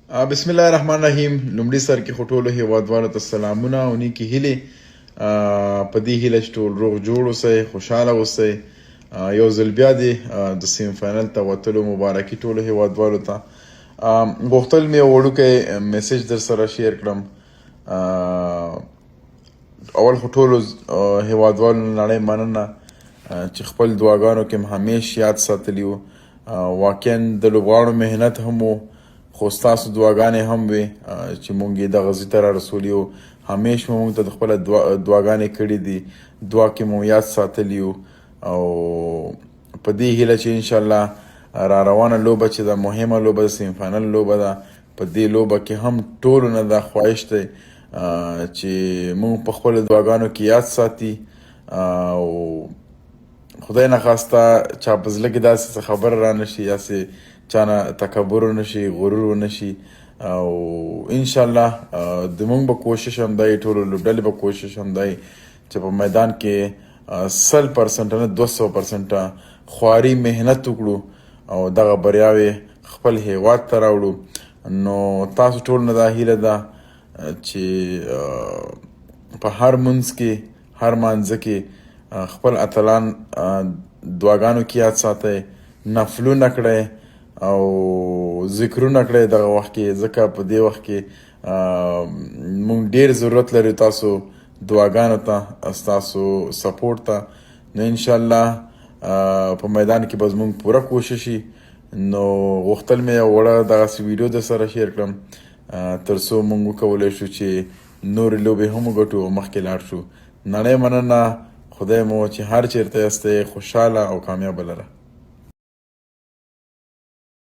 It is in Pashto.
بسم الله الرحمن الرحیم. لومړي سر کې خو ټولو هیوادوالو ته سلامونه او نیکې هیلې. په دې هیله چې ټول روغ جوړ اوسئ، خوشحاله اوسئ. یو ځل بیا د سیم فاینل ته وتلو مبارکي ټولو هیوادوالو ته. غوښتل مې یو وړوکی میسیج در سره شیر کړم. اول خو ټولو هیوادوالو نړۍ مننه چې خپل دعاګانو کې م همیش یاد ساتلي وو. واقعا د لوبغاړو محنت هم و، خو ستاسو دعاګانې هم وې چې مونږ یې دغه ځای ته رارسولي وو. همیش مو مونږ ته د خپله دعاګانې کړي دي، دعا کې مو یاد ساتلي وو. او په دې هیله چې انشاءالله را روانه لوبه چې ده مهمه لوبه ده، سیم فاینل لوبه ده، په دې لوبه کې هم ټولو نه دا خواهش دی چې مونږ په خپلو دعاګانو کې یاد ساتي. او خدای نخواسته چا په زړه کې داسې څه خبره را نشي، یا سې چا نه تکبر ونشي، غرور ونشي. او انشاءالله د مونږ به کوشش هم دی، ټولو لوبډلې به کوشش هم دی چې په میدان کې 100% نه 200% خواري محنت وکړو او دغه بریاوې خپل هیواد ته راوړو. نو تاسو ټول نه دا هیله ده چې په هر منځ کې، هر مانځه کې خپل اتلان دعاګانو کې یاد ساتئ، نفلونه کړئ او ذکرونه کړئ دغه وخت کې، ځکه په دې وخت کې مونږ ډیر ضرورت لري تاسو دعاګانو ته، ستاسو سپورټ ته. نو انشاءالله په میدان کې به زمونږ پوره کوشش وي. نو غوښتل مې یو وړه دغسې ویډیو در سره شیر کړم تر څو مونږ وکولی شو چې نورې لوبې هم وګټو او مخکې لاړ شو. نړۍ مننه. خدای مو چې هر چیرته یاستئ خوشحاله او کامیابه لره.